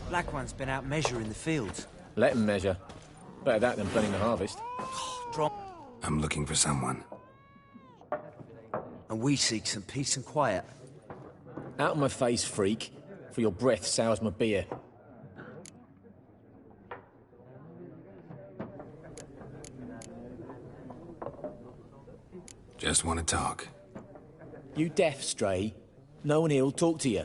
Black one's been out measuring the fields. Let him measure. Better that than planning the harvest. Drop. I'm looking for someone. And we seek some peace and quiet. Out of my face, freak. For your breath sours my beer. Just want to talk. You deaf, Stray? No one here'll talk to you.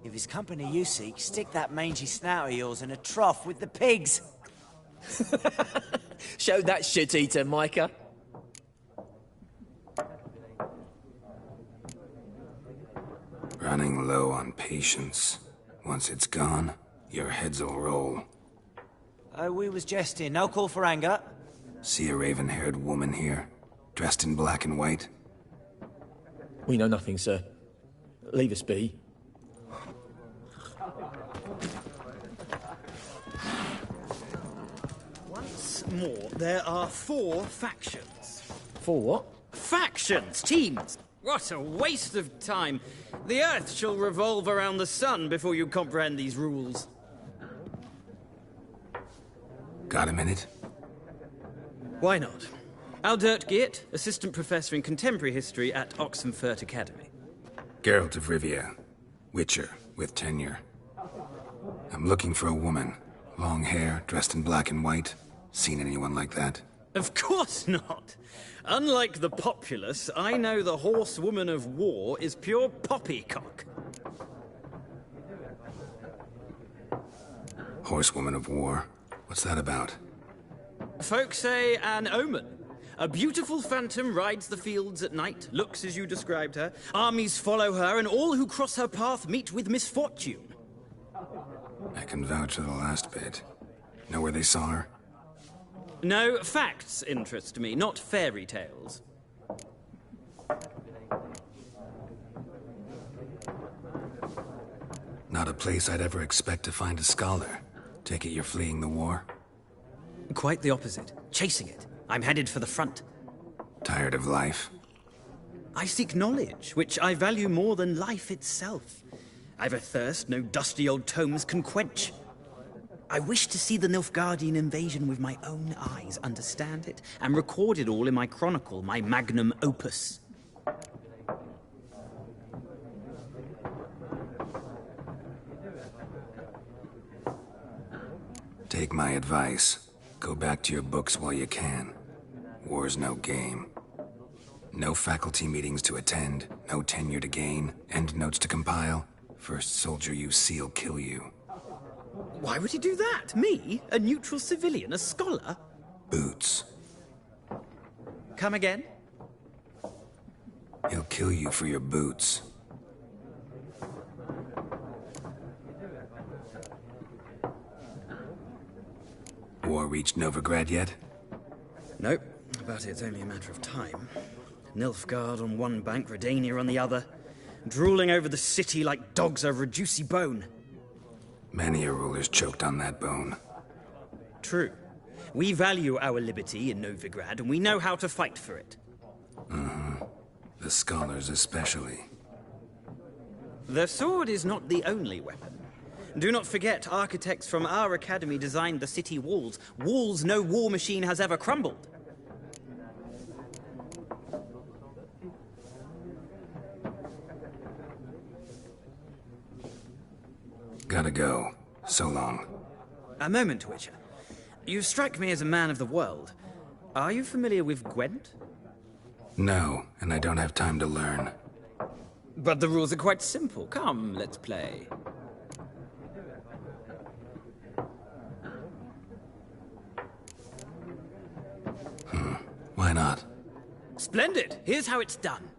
If it's company you seek, stick that mangy snout of yours in a trough with the pigs. Show that shit-eater, Micah. Running low on patience. Once it's gone, your heads'll roll. We was jesting. No call for anger. See a raven-haired woman here, dressed in black and white? We know nothing, sir. Leave us be. Once more, there are 4 factions. For what? Factions! Teams! What a waste of time. The Earth shall revolve around the sun before you comprehend these rules. Got a minute? Why not? Aldert Geert, Assistant Professor in Contemporary History at Oxenfurt Academy. Geralt of Rivia. Witcher, with tenure. I'm looking for a woman. Long hair, dressed in black and white. Seen anyone like that? Of course not. Unlike the populace, I know the horsewoman of war is pure poppycock. Horsewoman of war? What's that about? Folk say an omen. A beautiful phantom rides the fields at night, looks as you described her. Armies follow her, and all who cross her path meet with misfortune. I can vouch for the last bit. Know where they saw her? No, facts interest me, not fairy tales. Not a place I'd ever expect to find a scholar. Take it you're fleeing the war? Quite the opposite. Chasing it. I'm headed for the front. Tired of life? I seek knowledge, which I value more than life itself. I've a thirst no dusty old tomes can quench. I wish to see the Nilfgaardian invasion with my own eyes, understand it, and record it all in my chronicle, my magnum opus. Take my advice. Go back to your books while you can. War's no game. No faculty meetings to attend, no tenure to gain, end notes to compile. First soldier you see'll kill you. Why would he do that? Me? A neutral civilian? A scholar? Boots. Come again? He'll kill you for your boots. War reached Novigrad yet? Nope, but it's only a matter of time. Nilfgaard on one bank, Redania on the other, drooling over the city like dogs over a juicy bone. Many a ruler's choked on that bone. True. We value our liberty in Novigrad, and we know how to fight for it. The scholars especially. The sword is not the only weapon. Do not forget, architects from our academy designed the city walls. Walls no war machine has ever crumbled. Gotta go. So long. A moment, Witcher. You strike me as a man of the world. Are you familiar with Gwent? No, and I don't have time to learn. But the rules are quite simple. Come, let's play. Why not? Splendid! Here's how it's done.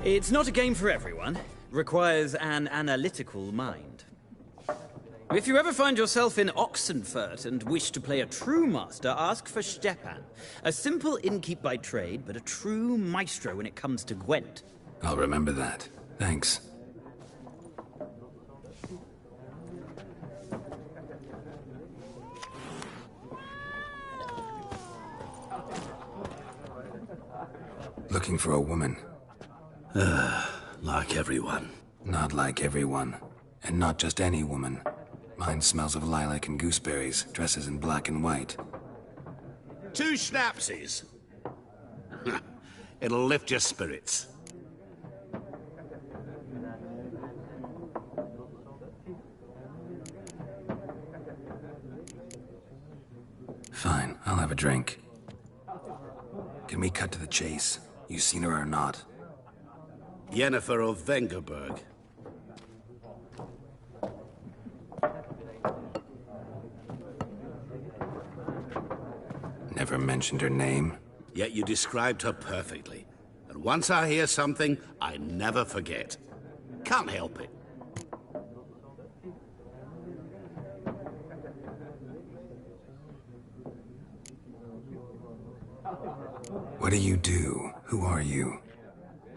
It's not a game for everyone. Requires an analytical mind. If you ever find yourself in Oxenfurt and wish to play a true master, ask for Stepan. A simple innkeep by trade, but a true maestro when it comes to Gwent. I'll remember that. Thanks. Looking for a woman. Like everyone. Not like everyone. And not just any woman. Mine smells of lilac and gooseberries, dresses in black and white. 2 schnapsies. It'll lift your spirits. Fine, I'll have a drink. Can we cut to the chase? You seen her or not? Yennefer of Vengerberg. Never mentioned her name. Yet you described her perfectly. And once I hear something, I never forget. Can't help it. What do you do? Who are you?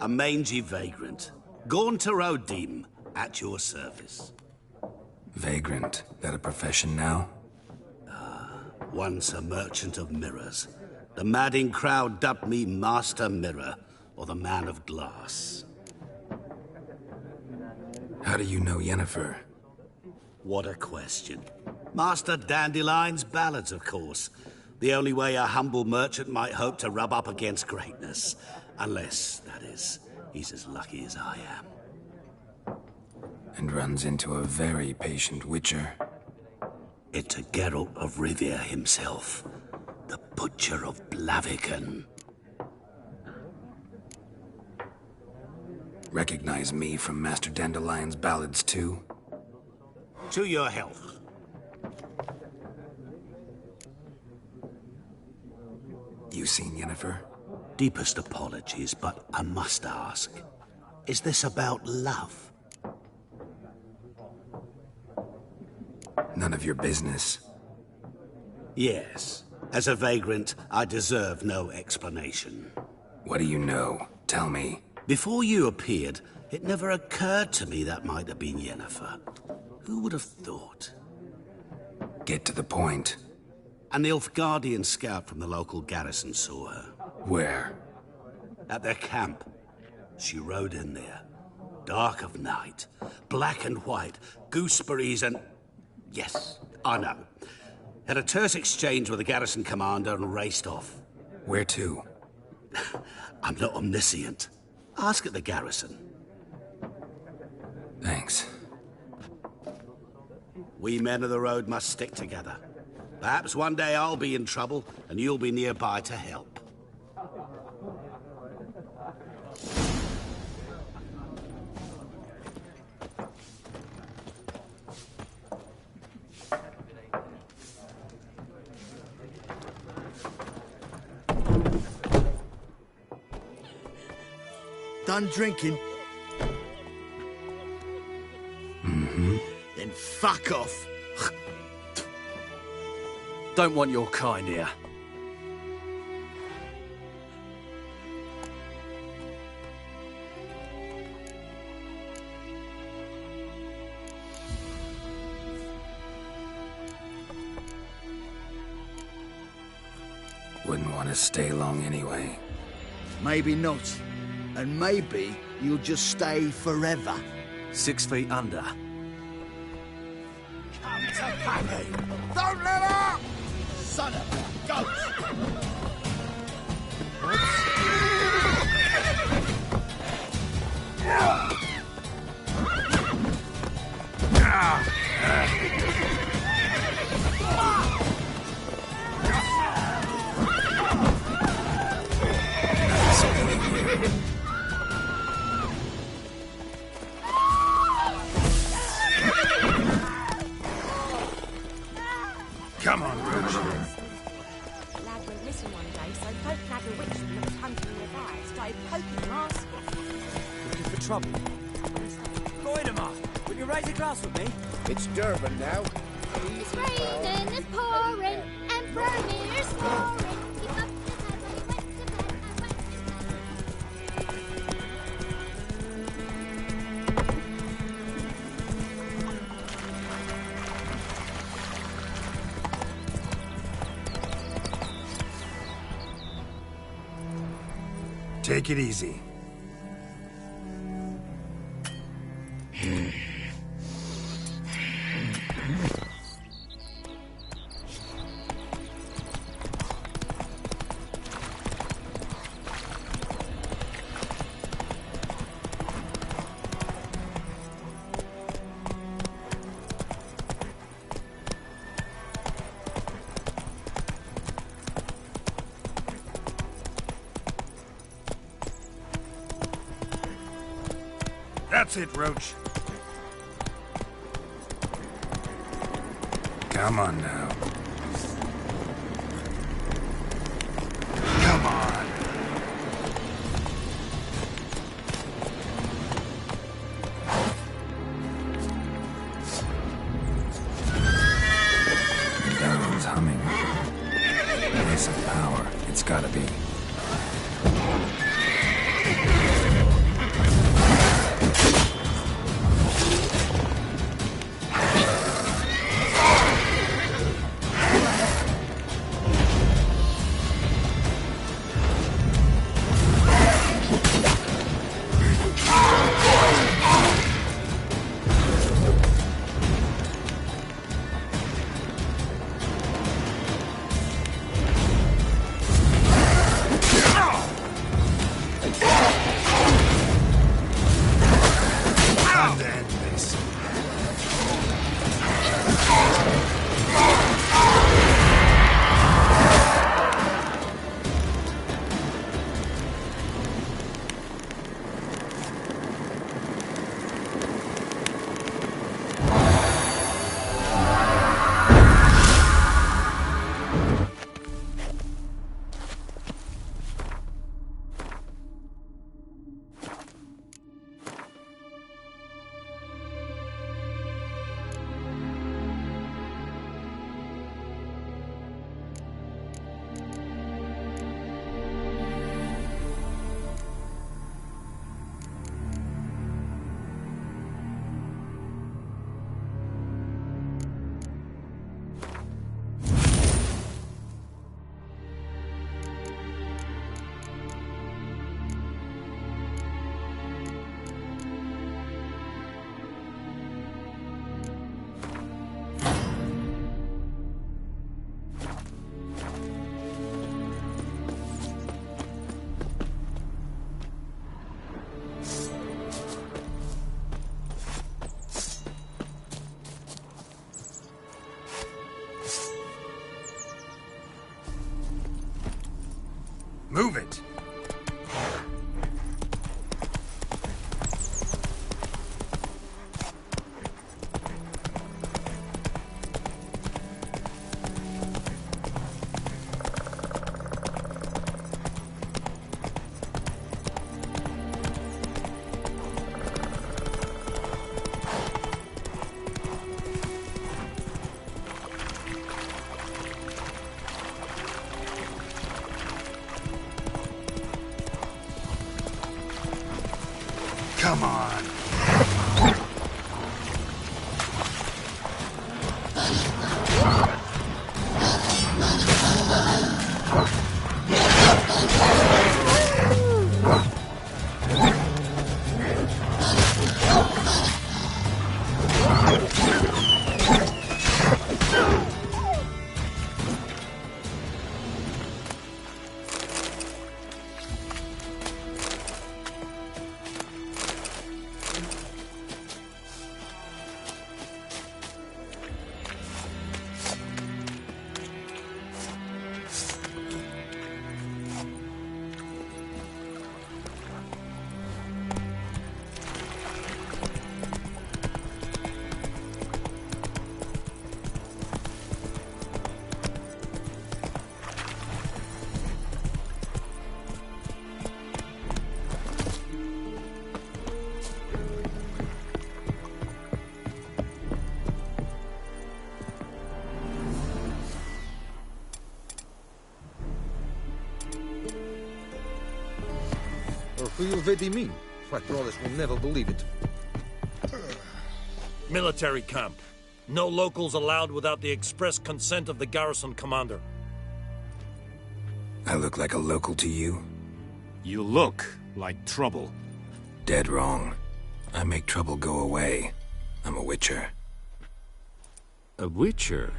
A mangy vagrant. Gaunter Odim, at your service. Vagrant. That a profession now? Once a merchant of mirrors. The madding crowd dubbed me Master Mirror, or the Man of Glass. How do you know Yennefer? What a question. Master Dandelion's ballads, of course. The only way a humble merchant might hope to rub up against greatness. Unless, that is, he's as lucky as I am. And runs into a very patient witcher. It's a Geralt of Rivia himself. The Butcher of Blaviken. Recognize me from Master Dandelion's ballads, too? To your health. You seen Yennefer? Deepest apologies, but I must ask. Is this about love? None of your business. Yes. As a vagrant, I deserve no explanation. What do you know? Tell me. Before you appeared, it never occurred to me that might have been Yennefer. Who would have thought? Get to the point. An Nilfgaardian scout from the local garrison saw her. Where? At their camp. She rode in there. Dark of night. Black and white. Gooseberries and... Yes, I know. Had a terse exchange with the garrison commander and raced off. Where to? I'm not omniscient. Ask at the garrison. Thanks. We men of the road must stick together. Perhaps one day I'll be in trouble and you'll be nearby to help. Done drinking? Mm-hmm. Then fuck off. Don't want your kind here. Wouldn't want to stay long anyway. Maybe not. And maybe you'll just stay forever. 6 feet under. Come to Pappy! Don't let up! Son of a goat! Come on, Roach. The lad went missing one day, so folk nagged a witch that was hunting nearby started poking and asking. for trouble. Goidemar, will you raise a glass with me? It's Durban now. It's raining, it's pouring, and Vermeer's roaring. Keep up the tide while you wet the bed and wet Take it easy. That's it, Roach. Come on now. Come on. Donald's humming. Place of power. It's gotta be. Move it! Come on. You already mean? My brothers will never believe it. Military camp. No locals allowed without the express consent of the garrison commander. I look like a local to you? You look like trouble. Dead wrong. I make trouble go away. I'm a witcher. A witcher?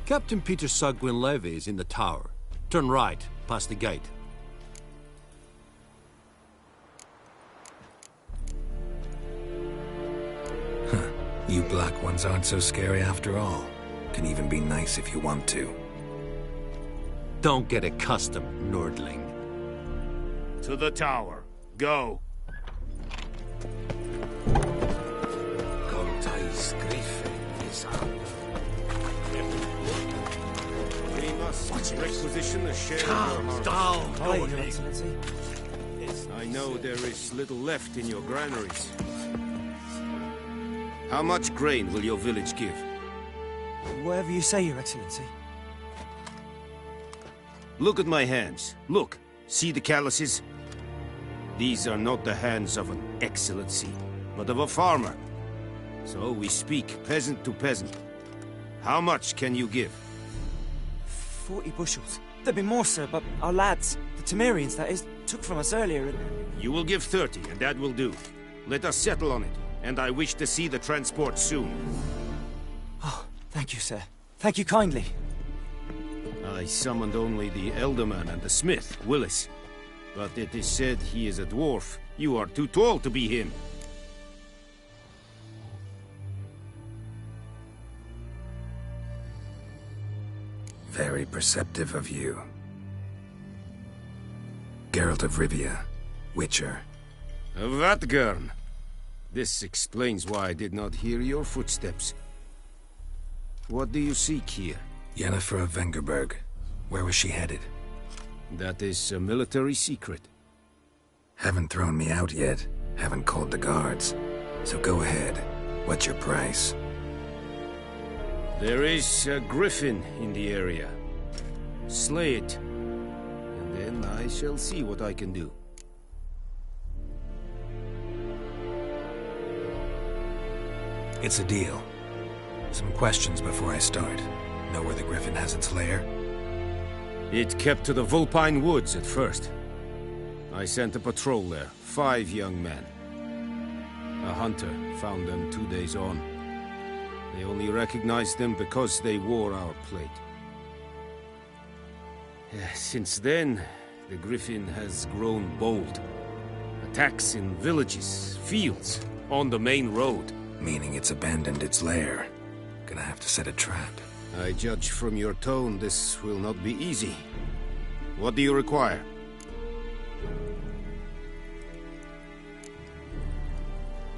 Captain Peter Sagwin Levy is in the tower. Turn right, past the gate. You black ones aren't so scary after all. Can even be nice if you want to. Don't get accustomed, Nordling. To the tower. Go. We must requisition a share Calm of your down, Aye, Your Excellency. I know there is little left in your granaries. How much grain will your village give? Whatever you say, Your Excellency. Look at my hands. Look. See the calluses? These are not the hands of an excellency, but of a farmer. So we speak peasant to peasant. How much can you give? 40 bushels. There'd be more, sir, but our lads, the Temerians, that is, took from us earlier and... You will give 30, and that will do. Let us settle on it, and I wish to see the transport soon. Oh, thank you, sir. Thank you kindly. I summoned only the Elderman and the smith, Willis. But it is said he is a dwarf. You are too tall to be him. Very perceptive of you. Geralt of Rivia, Witcher. Vatgern. This explains why I did not hear your footsteps. What do you seek here? Yennefer of Vengerberg. Where was she headed? That is a military secret. Haven't thrown me out yet. Haven't called the guards. So go ahead. What's your price? There is a griffin in the area. Slay it. And then I shall see what I can do. It's a deal. Some questions before I start. Know where the griffin has its lair? It kept to the Vulpine Woods at first. I sent a patrol there, 5 young men. A hunter found them 2 days on. They only recognized them because they wore our plate. Since then, the griffin has grown bold. Attacks in villages, fields, on the main road. Meaning it's abandoned its lair. Gonna have to set a trap. I judge from your tone this will not be easy. What do you require?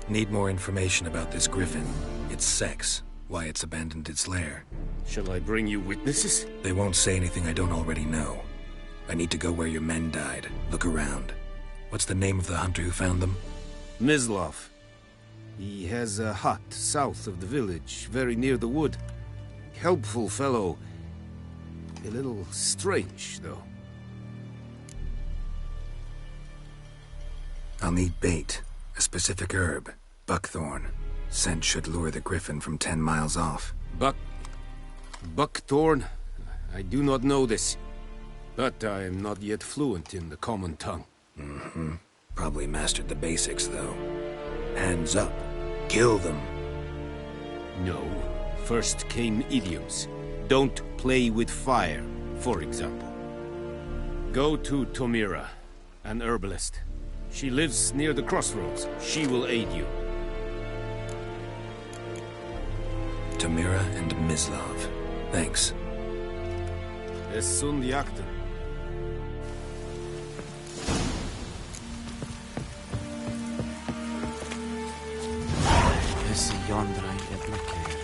Need more information about this griffin. Its sex. Why it's abandoned its lair. Shall I bring you witnesses? They won't say anything I don't already know. I need to go where your men died. Look around. What's the name of the hunter who found them? Mislav. He has a hut south of the village, very near the wood. Helpful fellow. A little strange, though. I'll need bait. A specific herb. Buckthorn. Scent should lure the griffin from 10 miles off. Buckthorn? I do not know this. But I am not yet fluent in the common tongue. Mm-hmm. Probably mastered the basics, though. Hands up. Kill them. No. First came idioms. Don't play with fire, for example. Go to Tomira, an herbalist. She lives near the crossroads. She will aid you. Tomira and Mislav. Thanks. Es sunt jakten. Is yonder a blockade?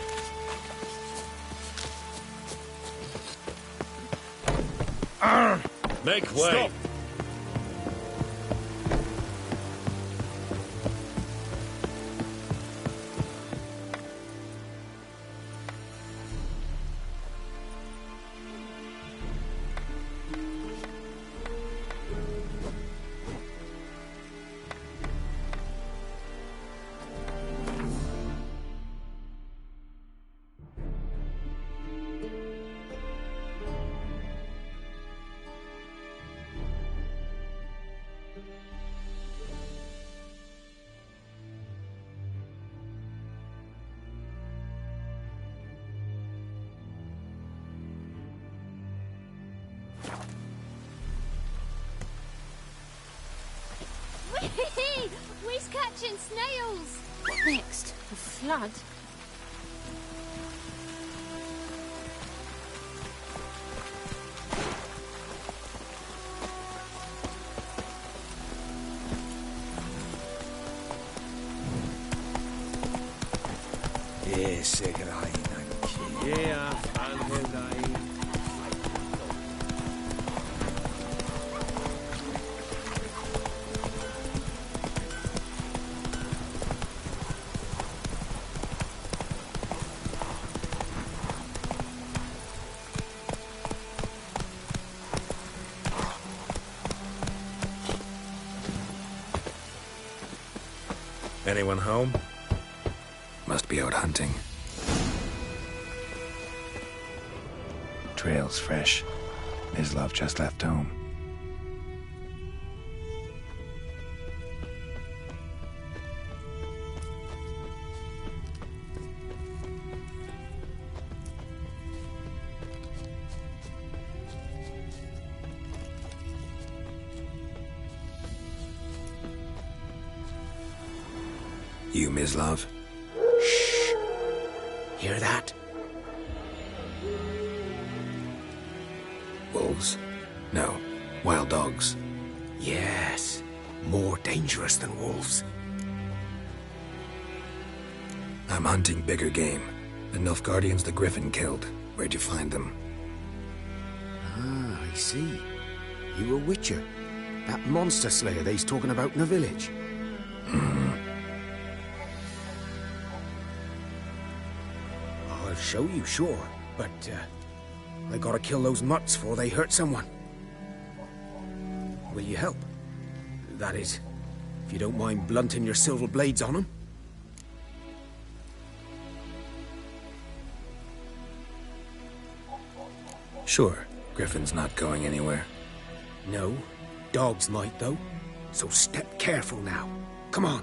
Make way! Stop. catching snails. What next? A flood? Ese grain anche. Yeah, Angel. Anyone home? Must be out hunting. Trail's fresh. Mislav just left home. You, Mislav? Shh. Hear that? Wolves? No. Wild dogs. Yes. More dangerous than wolves. I'm hunting bigger game. The Nilfgaardians the Griffin killed. Where'd you find them? Ah, I see. You a witcher. That monster slayer they's talking about in the village. I'll show you, sure. But, I gotta kill those mutts before they hurt someone. Will you help? That is, if you don't mind blunting your silver blades on them. Sure. Griffin's not going anywhere. No. Dogs might, though. So step careful now. Come on.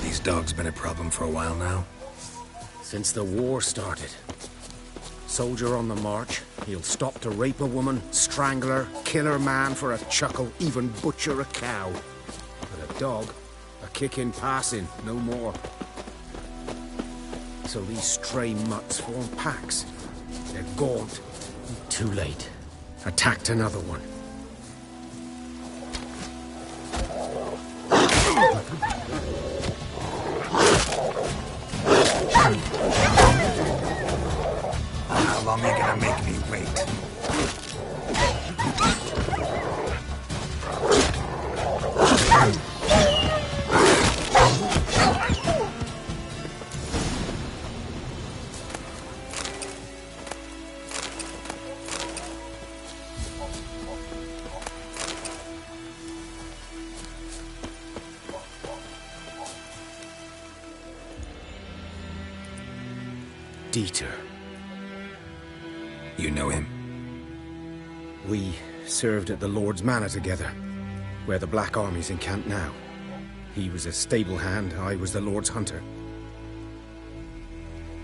These dogs been a problem for a while now? Since the war started. Soldier on the march, he'll stop to rape a woman, strangle her, kill her man for a chuckle, even butcher a cow. But a dog, a kick in passing, no more. So these stray mutts form packs. They're gaunt. Too late. Attacked another one. How long are you gonna make me wait? Dieter. You know him? We served at the Lord's Manor together, where the Black Army's encamped now. He was a stable hand, I was the Lord's hunter.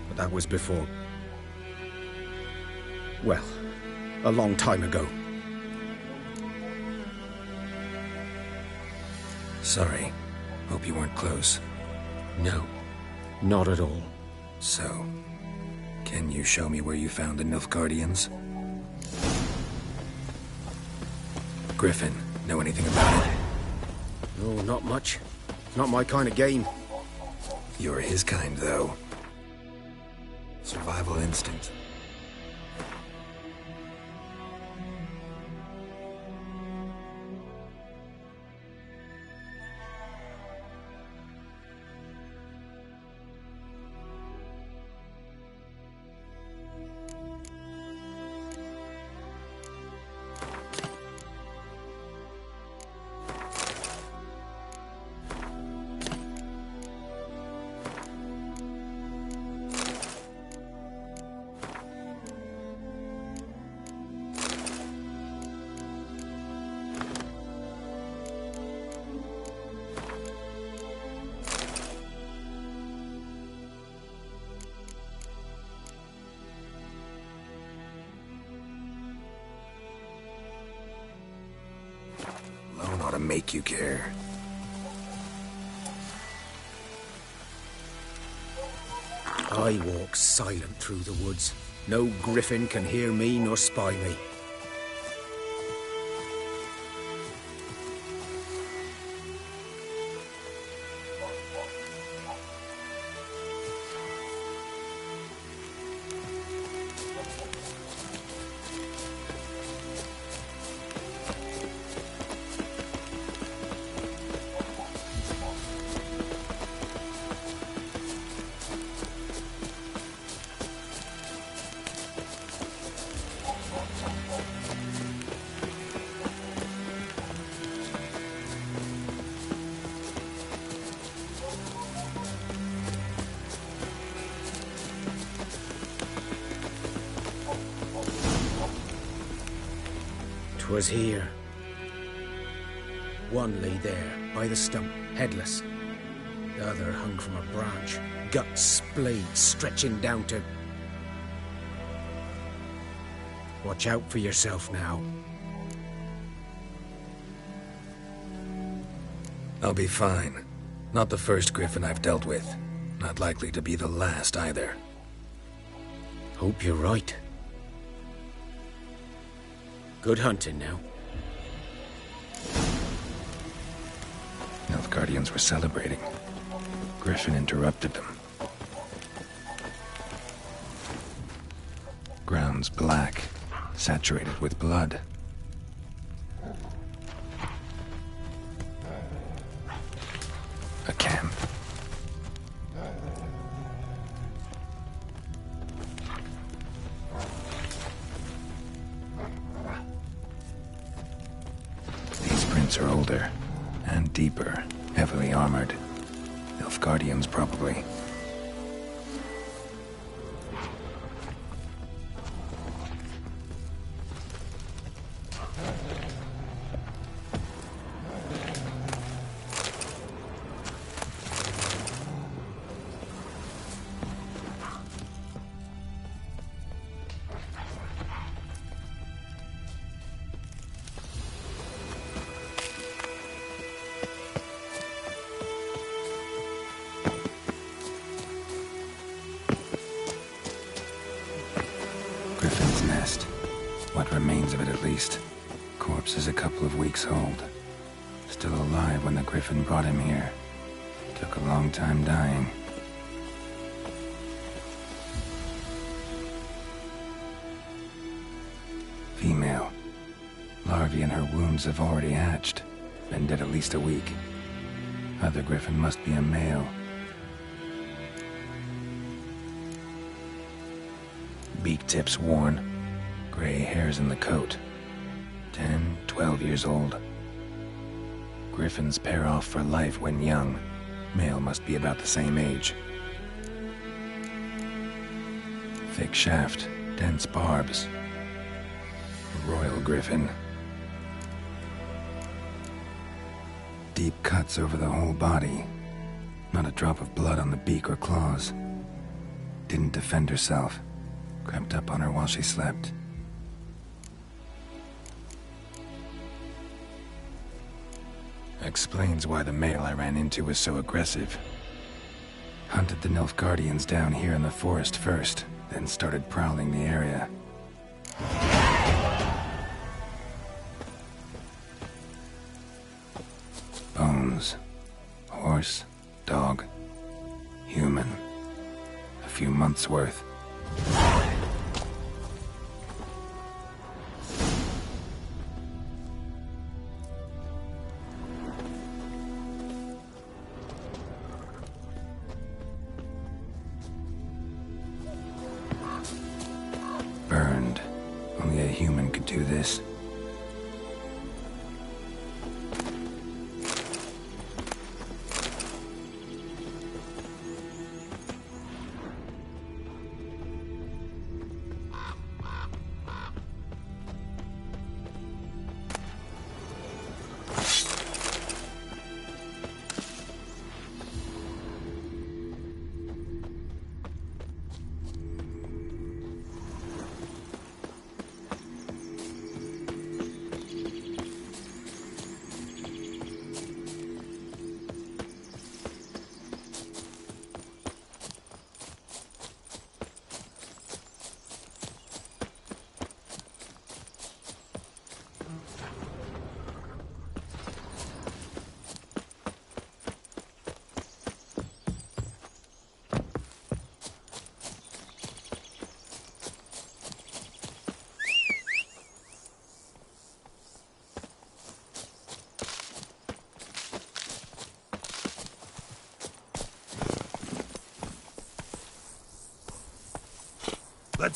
But that was before... well, a long time ago. Sorry. Hope you weren't close. No, not at all. So, can you show me where you found the Nilfgaardians? Griffin, know anything about it? No, not much. Not my kind of game. You're his kind, though. Survival instinct. Alone ought to make you care. I walk silent through the woods. No griffin can hear me nor spy me. 'Twas here. One lay there, by the stump, headless. The other hung from a branch, guts splayed, stretching down to... Watch out for yourself now. I'll be fine. Not the first griffin I've dealt with. Not likely to be the last either. Hope you're right. Good hunting now. Nilfgaardians were celebrating. Griffin interrupted them. Ground's black, saturated with blood. A camp. These prints are older and deeper, heavily armored. Nilfgaardians, probably. Griffin's nest. What remains of it, at least. Corpse is a couple of weeks old. Still alive when the Griffin brought him here. Took a long time dying. Female. Larvae in her wounds have already hatched. Been dead at least a week. Other Griffin must be a male. Beak tips worn. Gray hairs in the coat. 10, 12 years old. Griffins pair off for life when young. Male must be about the same age. Thick shaft, dense barbs. Royal Griffin. Deep cuts over the whole body. Not a drop of blood on the beak or claws. Didn't defend herself. Crept up on her while she slept. Explains why the male I ran into was so aggressive. Hunted the Nilfgaardians down here in the forest first, then started prowling the area. Bones. Horse, dog, human. A few months' worth. Burned. Only a human could do this.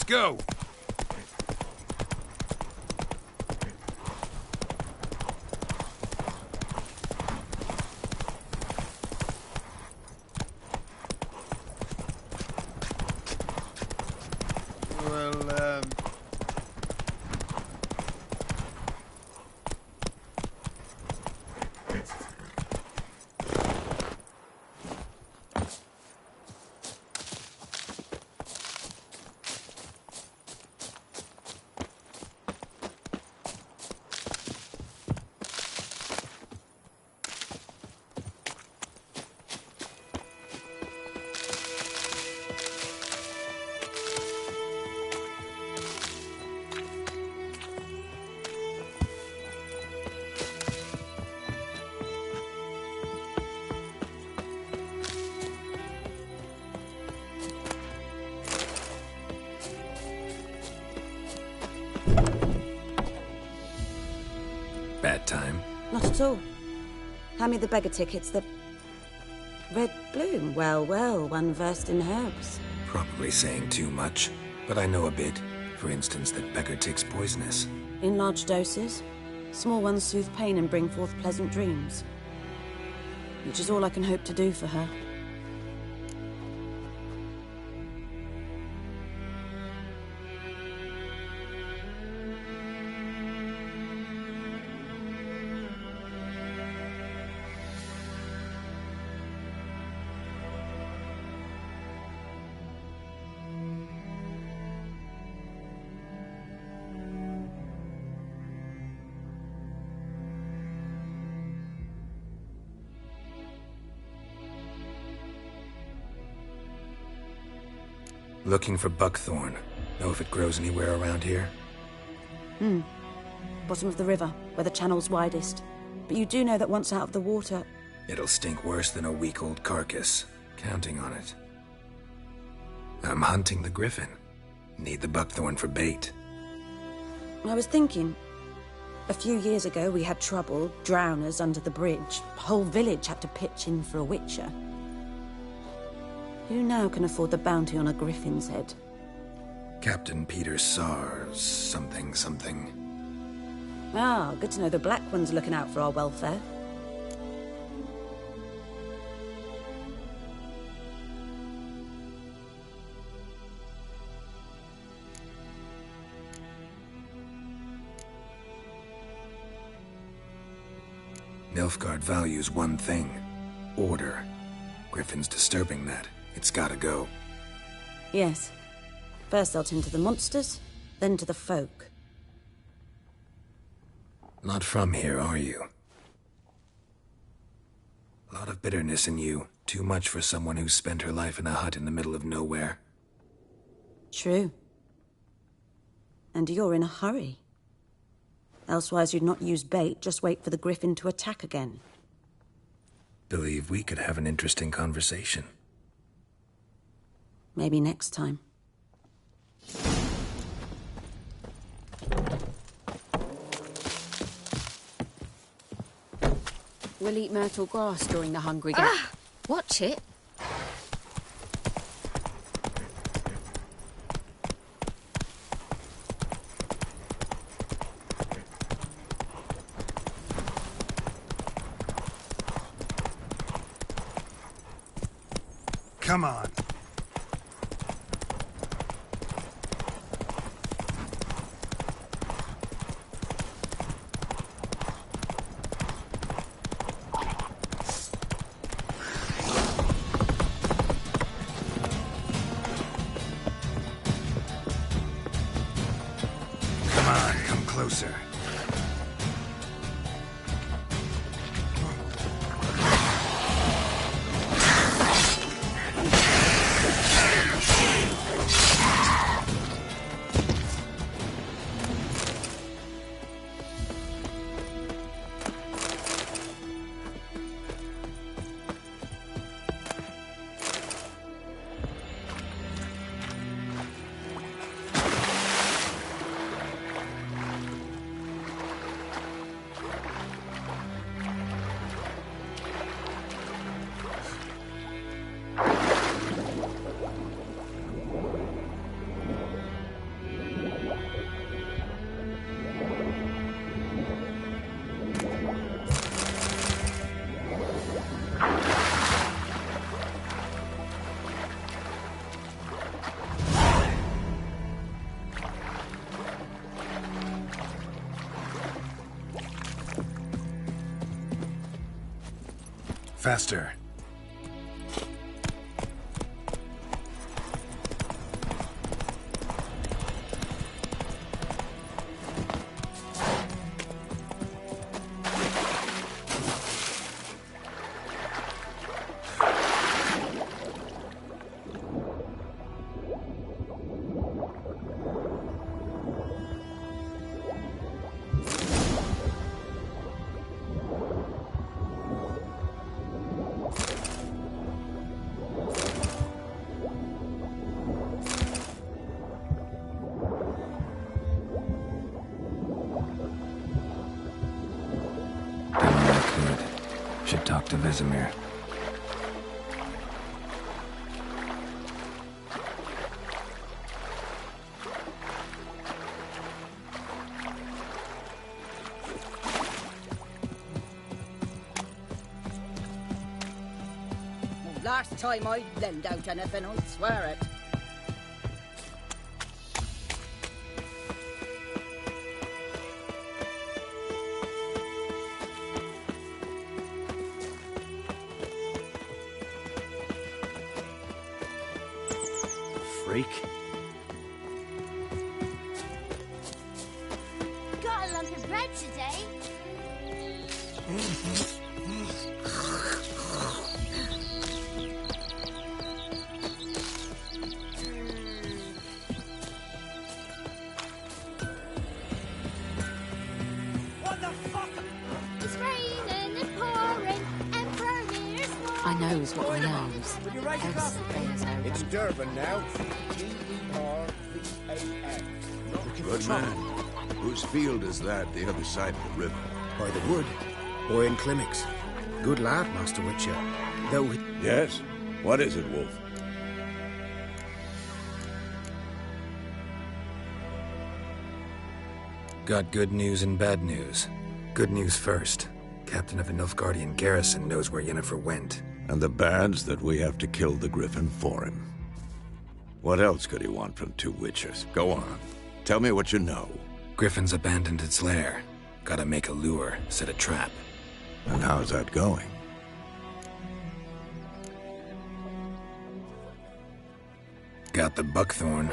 go! Bad time? Not at all. Hand me the beggar tickets, the... Red bloom. Well, well, one versed in herbs. Probably saying too much, but I know a bit. For instance, that beggar tick's poisonous. In large doses. Small ones soothe pain and bring forth pleasant dreams. Which is all I can hope to do for her. Looking for buckthorn. Know if it grows anywhere around here? Bottom of the river, where the channel's widest. But you do know that once out of the water... It'll stink worse than a week-old carcass. Counting on it. I'm hunting the griffin. Need the buckthorn for bait. I was thinking... A few years ago we had trouble, drowners under the bridge. The whole village had to pitch in for a witcher. Who now can afford the bounty on a griffin's head? Captain Peter Sars, something. Ah, good to know the Black One's looking out for our welfare. Nilfgaard values one thing. Order. Griffin's disturbing that. It's gotta go. Yes. First they'll tend to the monsters, then to the folk. Not from here, are you? A lot of bitterness in you. Too much for someone who's spent her life in a hut in the middle of nowhere. True. And you're in a hurry. Elsewise you'd not use bait, just wait for the griffin to attack again. Believe we could have an interesting conversation. Maybe next time. We'll eat myrtle grass during the hungry gap. Ah! Watch it. Come on. Come closer. faster. Should talk to Vesemir. Last time I lend out anything, I'd swear it. Freak. Got a lump of bread today. What the fuck? It's raining and pouring, and Vermeer's pouring. I knows what I knows. It's Durban now. T-E-R-V-A-N. Good man. Whose field is that, the other side of the river? By the wood. Boy in Climmix. Good lad, Master Witcher. Though he... Yes? What is it, Wolf? Got good news and bad news. Good news first. Captain of the Nilfgaardian garrison knows where Yennefer went. And the bad's that we have to kill the Griffin for him. What else could he want from two Witchers? Go on. Tell me what you know. Griffin's abandoned its lair. Gotta make a lure, set a trap. And how's that going? Got the buckthorn.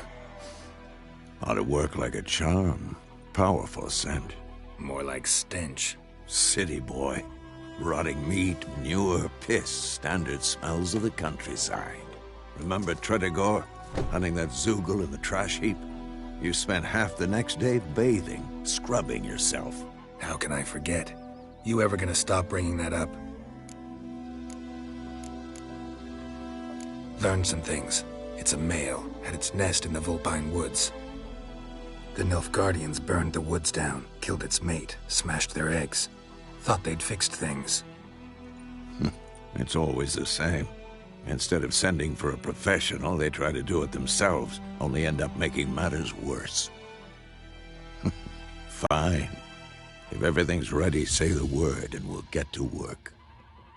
Ought to work like a charm. Powerful scent. More like stench. City boy. Rotting meat, manure, piss. Standard smells of the countryside. Remember Tredegor? Hunting that Zoogle in the trash heap? You spent half the next day bathing, scrubbing yourself. How can I forget? You ever gonna stop bringing that up? Learned some things. It's a male, had its nest in the Vulpine Woods. The Nilfgaardians burned the woods down, killed its mate, smashed their eggs. Thought they'd fixed things. It's always the same. Instead of sending for a professional, they try to do it themselves, only end up making matters worse. Fine. If everything's ready, say the word and we'll get to work.